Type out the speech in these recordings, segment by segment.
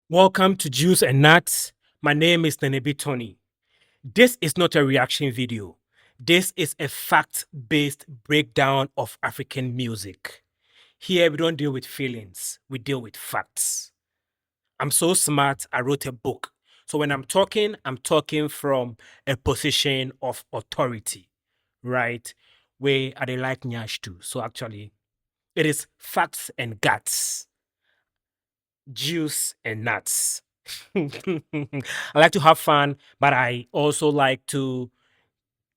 Welcome to Juice and Nuts. My name is Nenebi Tony. This is not a reaction video. This is a fact-based breakdown of African music. Here we don't deal with feelings, we deal with facts. I'm so smart, I wrote a book. So when I'm talking from a position of authority, right? Where I dey like Nyash too. So actually, it is facts and guts, juice and nuts. I like to have fun, but I also like to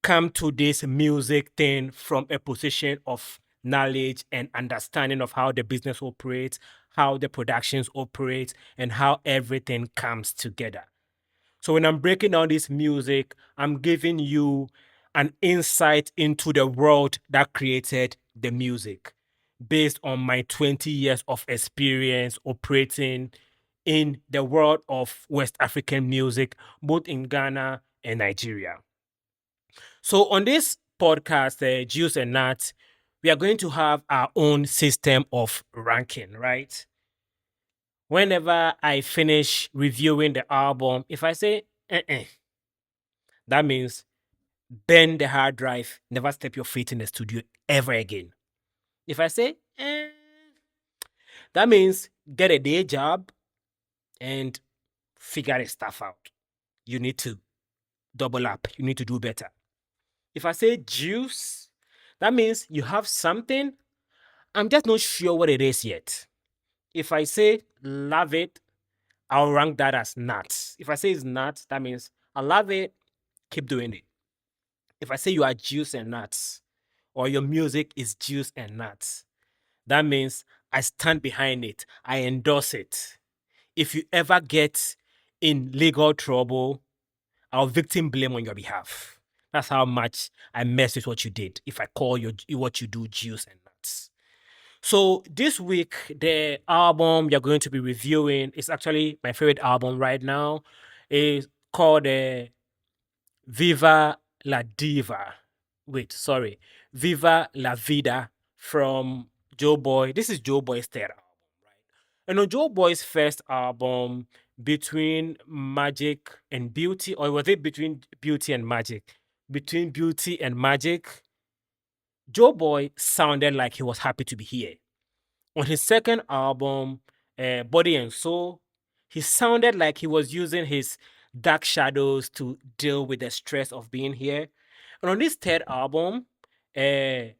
come to this music thing from a position of knowledge and understanding of how the business operates, how the productions operate, and how everything comes together. So when I'm breaking down this music, I'm giving you an insight into the world that created the music based on my 20 years of experience operating in the world of West African music, both in Ghana and Nigeria. So on this podcast, Juice and Nuts, we are going to have our own system of ranking, right? Whenever I finish reviewing the album, if I say, that means burn the hard drive, never step your feet in the studio ever again. If I say, that means get a day job and figure the stuff out. You need to double up. You need to do better. If I say juice, that means you have something. I'm just not sure what it is yet. If I say love it, I'll rank that as nuts. If I say it's nuts, that means I love it, keep doing it. If I say you are juice and nuts, or your music is juice and nuts, that means I stand behind it. I endorse it. If you ever get in legal trouble, I'll victim blame on your behalf. That's how much I mess with what you did if I call what you do juice and nuts. So this week, the album you're going to be reviewing is actually my favorite album right now. It's called Viva La Diva. Viva La Vida from Joeboy. This is Joeboy's third album, right? And on Joeboy's first album, Between Magic and Beauty, or was it Between Beauty and Magic? Between Beauty and Magic, Joeboy sounded like he was happy to be here. On his second album, Body and Soul, he sounded like he was using his dark shadows to deal with the stress of being here. And on this third album, Viva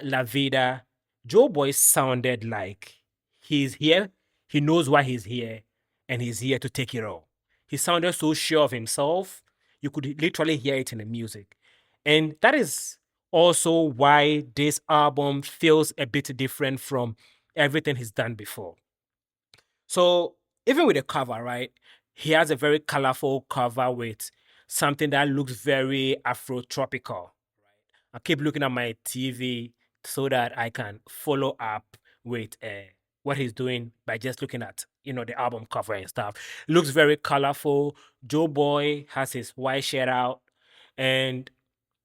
La Vida, Joeboy sounded like he's here, he knows why he's here, and he's here to take it all. He sounded so sure of himself, you could literally hear it in the music. And that is also why this album feels a bit different from everything he's done before. So even with the cover, right? He has a very colorful cover with something that looks very Afro-tropical. Right? I keep looking at my TV so that I can follow up with what he's doing by just looking at the album cover and stuff. It looks very colorful. Joeboy has his white shirt out and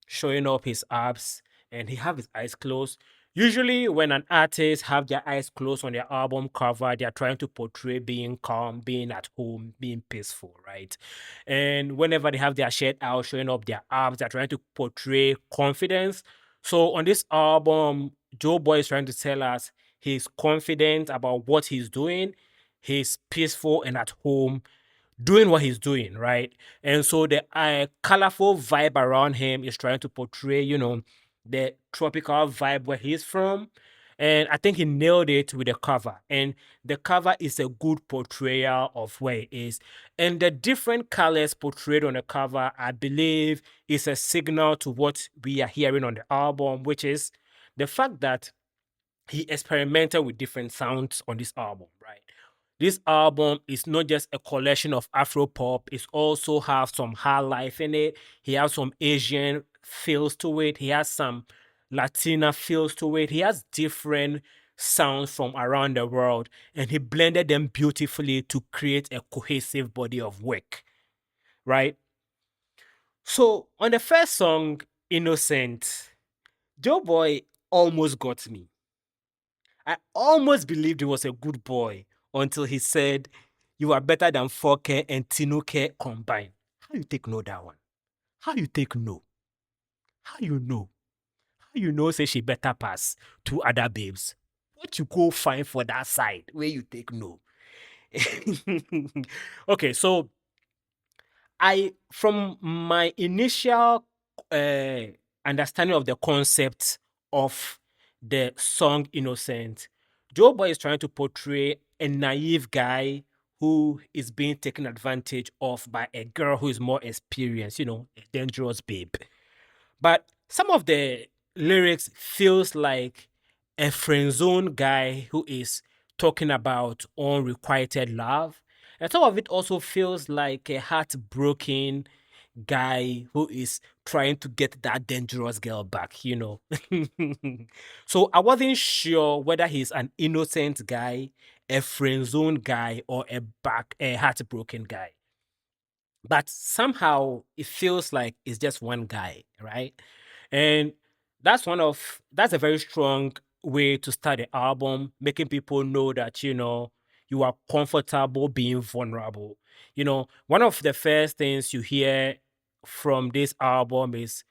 showing up his abs, and he have his eyes closed. Usually when an artist have their eyes closed on their album cover, they are trying to portray being calm, being at home, being peaceful, right? And whenever they have their shirt out, showing up their abs, they're trying to portray confidence. So on this album, Joeboy is trying to tell us he's confident about what he's doing, he's peaceful and at home, doing what he's doing, right? And so the colorful vibe around him is trying to portray, the tropical vibe where he's from. And I think he nailed it with the cover. And the cover is a good portrayal of where he is. And the different colors portrayed on the cover, I believe, is a signal to what we are hearing on the album, which is the fact that he experimented with different sounds on this album, right? This album is not just a collection of Afro pop, it also has some Highlife in it. He has some Asian feels to it. He has some Latina feels to it. He has different sounds from around the world, and he blended them beautifully to create a cohesive body of work, right? So on the first song, Innocent, Joeboy almost got me. I almost believed he was a good boy until he said, "You are better than 4K and Tinuke combined." How you take know that one? How you take know? How you know? How you know say she better pass two other babes? What you go find for that side where you take know? Okay, so from my initial uh, understanding of the concept of the song Innocent, Joeboy is trying to portray a naive guy who is being taken advantage of by a girl who is more experienced, a dangerous babe. But some of the lyrics feels like a friend zone guy who is talking about unrequited love. And some of it also feels like a heartbroken guy who is trying to get that dangerous girl back. So I wasn't sure whether he's an innocent guy, a friend zone guy, or a heartbroken guy. But somehow it feels like it's just one guy, right? And that's a very strong way to start the album, making people know that you are comfortable being vulnerable. One of the first things you hear from this album is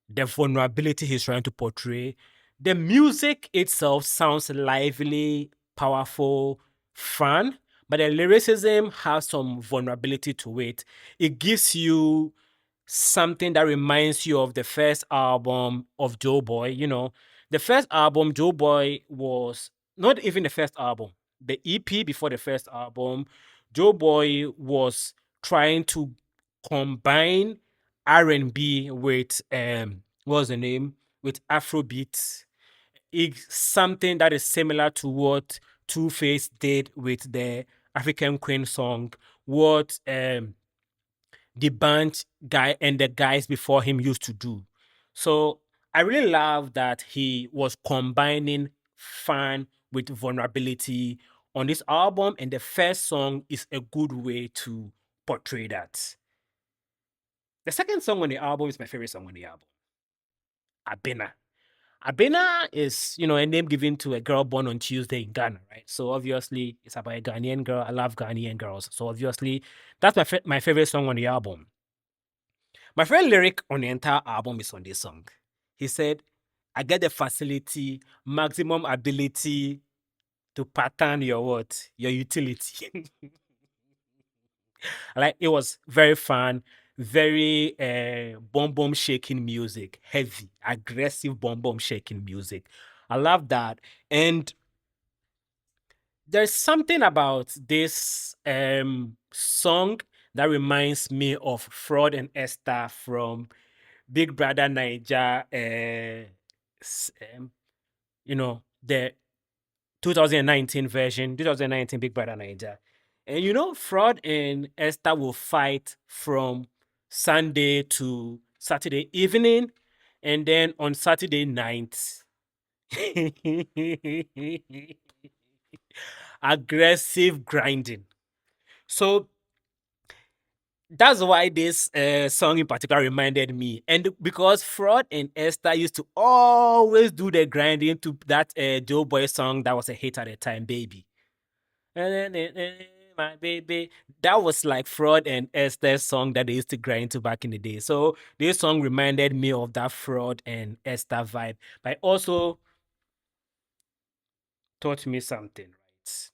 the vulnerability he's trying to portray. The music itself sounds lively, powerful, fun, but the lyricism has some vulnerability to it. It gives you something that reminds you of the first album of Joeboy. The first album, Joeboy, was not even the first album. The EP before the first album, Joeboy was trying to combine R&B with what's the name? With Afrobeat. It's something that is similar to what Two-Face did with the African Queen song. What the band guy and the guys before him used to do. So I really love that he was combining fun with vulnerability on this album, and the first song is a good way to portray that. The second song on the album is my favorite song on the album, Abena. Abena is, a name given to a girl born on Tuesday in Ghana, right? So obviously it's about a Ghanaian girl. I love Ghanaian girls. So obviously that's my favorite song on the album. My favorite lyric on the entire album is on this song. He said, "I get the facility, maximum ability to pattern your what? Your utility." Like, it was very fun, very bomb shaking music, heavy, aggressive bomb shaking music. I love that. And there's something about this song that reminds me of Fraud and Esther from Big Brother Naija, the 2019 version, 2019 Big Brother Naija. And Fraud and Esther will fight from Sunday to Saturday evening, and then on Saturday night, aggressive grinding. So that's why this song in particular reminded me. And because Fraud and Esther used to always do the grinding to that Joeboy song that was a hit at the time, Baby. My baby. That was like Fraud and Esther's song that they used to grind to back in the day. So this song reminded me of that Fraud and Esther vibe. But also taught me something, right?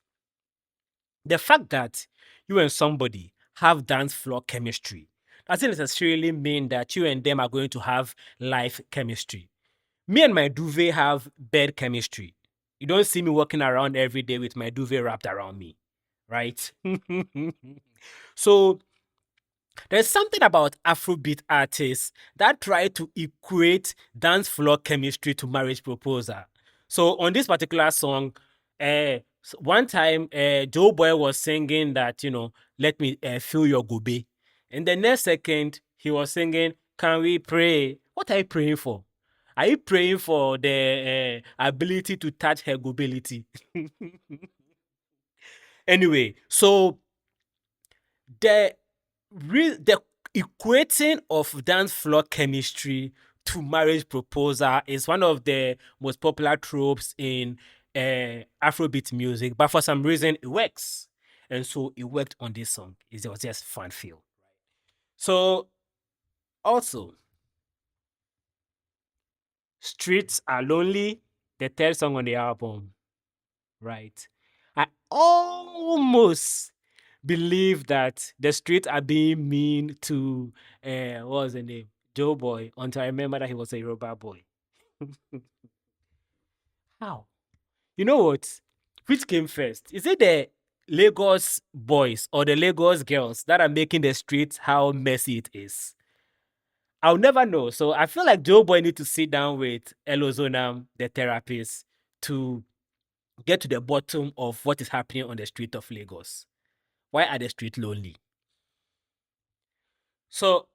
The fact that you and somebody have dance floor chemistry doesn't necessarily mean that you and them are going to have life chemistry. Me and my duvet have bed chemistry. You don't see me walking around every day with my duvet wrapped around me, right? So there's something about Afrobeat artists that try to equate dance floor chemistry to marriage proposal. So on this particular song, one time Joeboy was singing that, let me feel your gobe. And the next second, he was singing, can we pray? What are you praying for? Are you praying for the ability to touch her gobility? Anyway, so the equating of dance floor chemistry to marriage proposal is one of the most popular tropes in Afrobeat music, but for some reason it works. And so it worked on this song. It was just fun feel. So also, Streets Are Lonely, the third song on the album, right? I almost believe that the streets are being mean to what was the name? Joeboy, until I remember that he was a Yoruba boy. How? You know what? Which came first? Is it the Lagos boys or the Lagos girls that are making the streets how messy it is? I'll never know. So I feel like Joe Boy need to sit down with Elozonam, the therapist, to get to the bottom of what is happening on the street of Lagos. Why are the streets lonely? So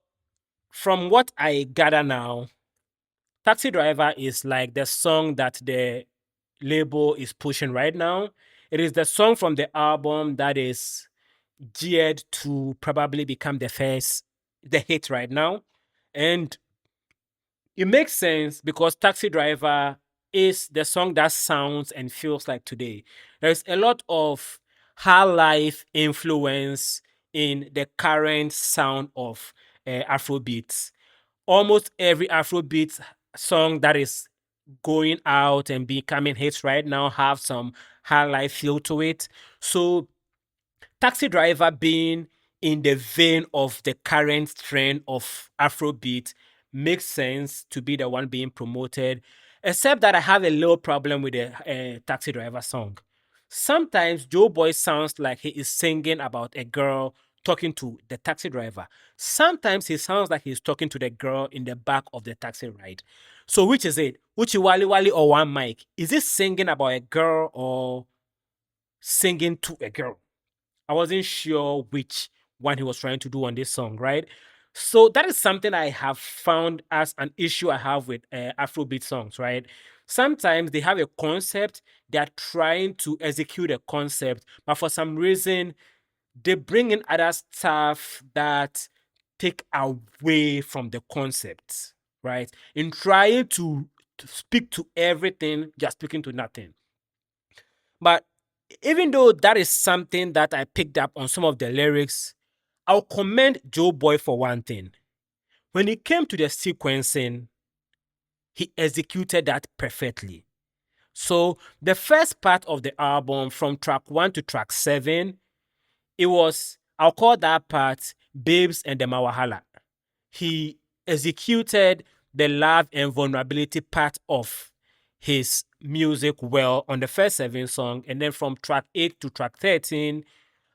from what I gather now, Taxi Driver is like the song that the label is pushing right now. It is the song from the album that is geared to probably become the hit right now. And it makes sense because Taxi Driver is the song that sounds and feels like today. There's a lot of Highlife influence in the current sound of Afrobeats. Almost every Afrobeat song that is going out and becoming hits right now have some Highlife feel to it. So Taxi Driver being in the vein of the current trend of Afrobeat makes sense to be the one being promoted, except that I have a little problem with the Taxi Driver song. Sometimes Joe Boy sounds like he is singing about a girl talking to the taxi driver. Sometimes he sounds like he's talking to the girl in the back of the taxi ride. So which is it? Uchi Wali Wali or One Mic? Is he singing about a girl or singing to a girl? I wasn't sure which one he was trying to do on this song, right? So that is something I have found as an issue I have with Afrobeat songs, right? Sometimes they have a concept, they are trying to execute a concept, but for some reason, they bring in other stuff that take away from the concept, right? In trying to speak to everything, just speaking to nothing. But even though that is something that I picked up on some of the lyrics, I'll commend Joe Boy for one thing. When it came to the sequencing, he executed that perfectly. So the first part of the album, from track 1 to track 7, it was, I'll call that part Babes and the Wahala. He executed the love and vulnerability part of his music well on the first 7 songs, and then from track 8 to track 13,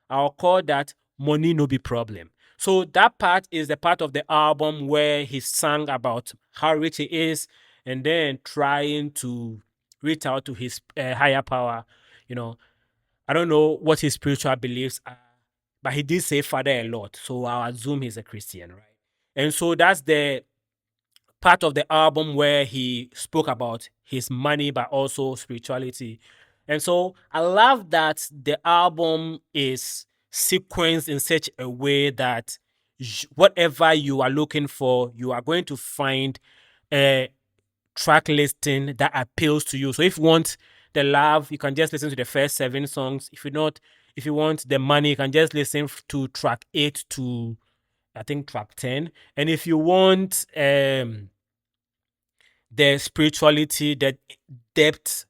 I'll call that Money No Be Problem. So that part is the part of the album where he sang about how rich he is and then trying to reach out to his higher power. You know, I don't know what his spiritual beliefs are, but he did say Father a lot. So I'll assume he's a Christian, right? And so that's the part of the album where he spoke about his money, but also spirituality. And so I love that the album is sequenced in such a way that whatever you are looking for, you are going to find a track listing that appeals to you. So if you want the love, you can just listen to the first 7 songs. If you want the money, you can just listen to track 8 to I think track 10. And if you want the spirituality, the depth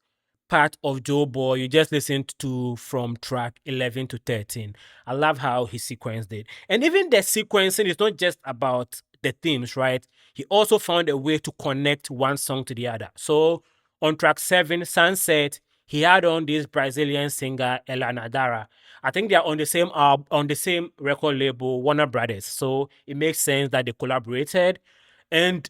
part of Joe Boy, you just listened to from track 11 to 13. I love how he sequenced it. And even the sequencing is not just about the themes, right? He also found a way to connect one song to the other. So on track 7, Sunset, he had on this Brazilian singer, Elana Dara. I think they are on the same on the same record label, Warner Brothers. So it makes sense that they collaborated. And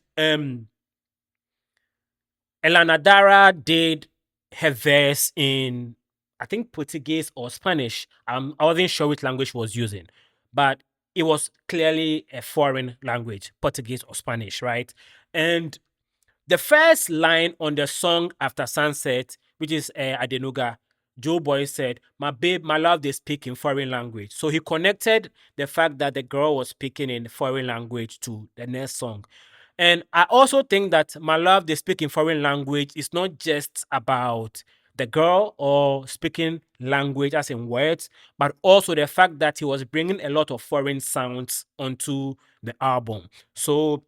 Elana Dara did her verse in, I think, Portuguese or Spanish. I wasn't sure which language she was using, but it was clearly a foreign language, Portuguese or Spanish, right? And the first line on the song After Sunset, which is Adenuga, Joe Boy said, "My babe, my love, they speak in foreign language." So he connected the fact that the girl was speaking in foreign language to the next song. And I also think that My Love, They Speak in Foreign Language is not just about the girl or speaking language as in words, but also the fact that he was bringing a lot of foreign sounds onto the album. So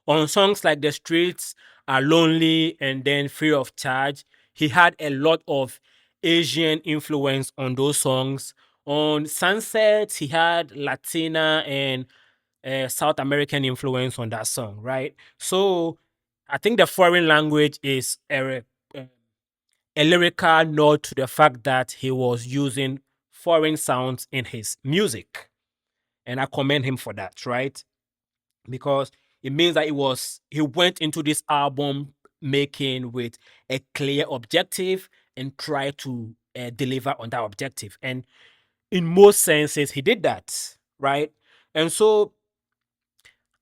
on songs like The Streets Are Lonely and then Free of Charge, he had a lot of Asian influence on those songs. On Sunset, he had Latina and South American influence on that song, right? So I think the foreign language is a lyrical nod to the fact that he was using foreign sounds in his music. And I commend him for that, right? Because it means that he went into this album making with a clear objective and tried to deliver on that objective. And in most senses, he did that, right? And so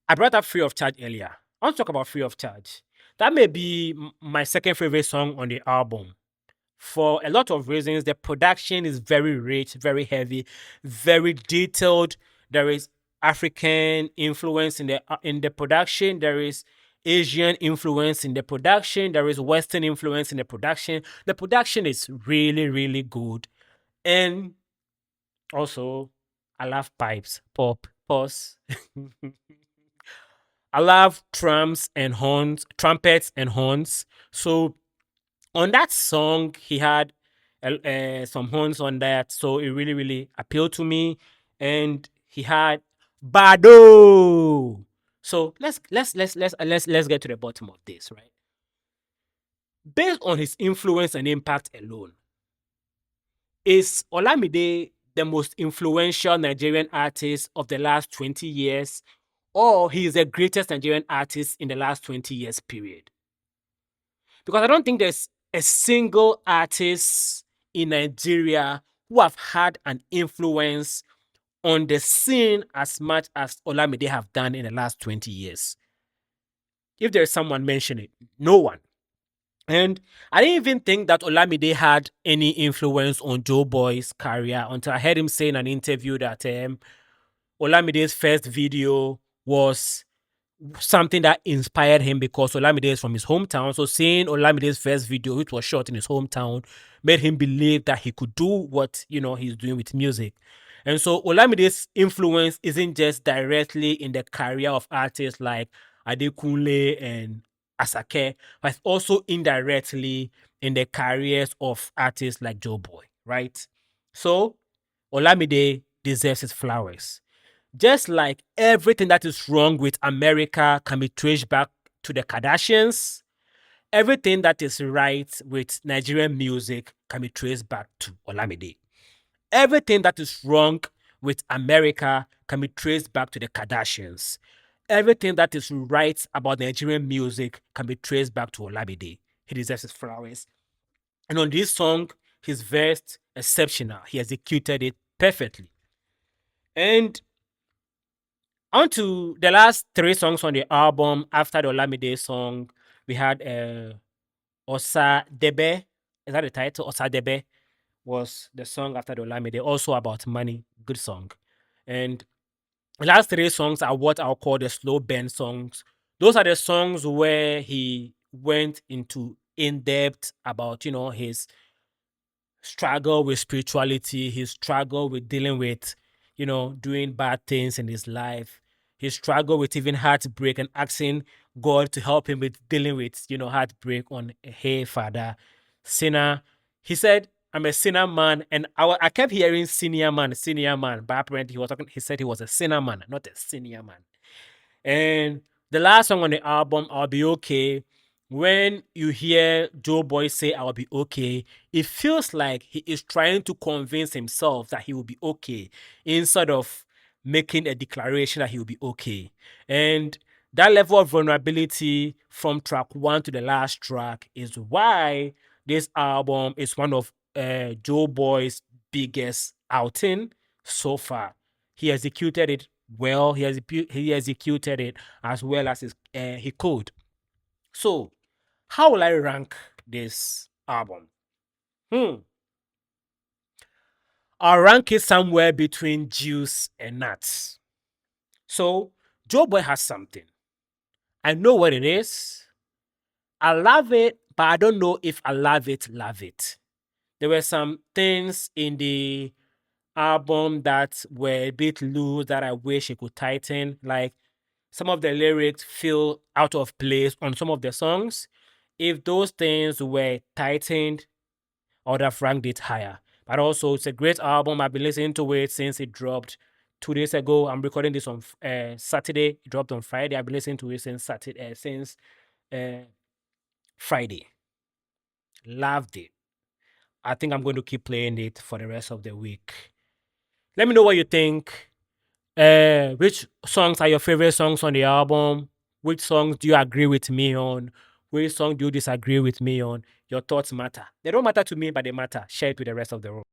I brought up Free of Charge earlier. I want to talk about Free of Charge. That may be my second favorite song on the album. For a lot of reasons, the production is very rich, very heavy, very detailed. There is African influence in the production. There is Asian influence in the production. There is Western influence in the production. The production is really, really good. And also, I love pipes, pop, pause. I love trumpets and horns. So on that song, he had some horns on that, so it really, really appealed to me. And he had Bado. So let's get to the bottom of this, right? Based on his influence and impact alone, is Olamide the most influential Nigerian artist of the last 20 years, or he is the greatest Nigerian artist in the last 20 years period? Because I don't think there's a single artist in Nigeria who have had an influence on the scene as much as Olamide have done in the last 20 years. If there's someone mention it, no one. And I didn't even think that Olamide had any influence on Joeboy's career until I heard him say in an interview that Olamide's first video was something that inspired him because Olamide is from his hometown. So seeing Olamide's first video, which was shot in his hometown, made him believe that he could do what, he's doing with music. And so Olamide's influence isn't just directly in the career of artists like Adekunle and Asake, but also indirectly in the careers of artists like Joeboy, right? So Olamide deserves his flowers. Just like everything that is wrong with America can be traced back to the Kardashians, everything that is right with Nigerian music can be traced back to Olamide. Everything that is wrong with America can be traced back to the Kardashians. Everything that is right about Nigerian music can be traced back to Olamide. He deserves his flowers. And on this song, his verse exceptional. He executed it perfectly. And on to the last 3 songs on the album. After the Olamide song, we had Osa Debe. Is that the title? Osa Debe was the song after the Olamide, also about money. Good song. And the last 3 songs are what I'll call the slow burn songs. Those are the songs where he went into in-depth about, his struggle with spirituality, his struggle with dealing with, doing bad things in his life, his struggle with even heartbreak and asking God to help him with dealing with, heartbreak on Hey Father, sinner. He said, I'm a sinner man, and I kept hearing senior man, but apparently he said he was a sinner man, not a senior man. And the last song on the album, I'll Be Okay, when you hear Joeboy say I'll be okay, it feels like he is trying to convince himself that he will be okay instead of making a declaration that he will be okay. And that level of vulnerability from track 1 to the last track is why this album is one of Joeboy's biggest outing so far. He executed it well. He executed it as well as he could. So, how will I rank this album? I'll rank it somewhere between juice and nuts. So, Joeboy has something. I know what it is. I love it, but I don't know if I love it, love it. There were some things in the album that were a bit loose that I wish it could tighten. Like some of the lyrics feel out of place on some of the songs. If those things were tightened, I would have ranked it higher. But also, it's a great album. I've been listening to it since it dropped 2 days ago. I'm recording this on Saturday. It dropped on Friday. I've been listening to it since Saturday, since Friday. Loved it. I think I'm going to keep playing it for the rest of the week. Let me know what you think. Which songs are your favorite songs on the album? Which songs do you agree with me on? Which song do you disagree with me on? Your thoughts matter. They don't matter to me, but they matter. Share it with the rest of the world.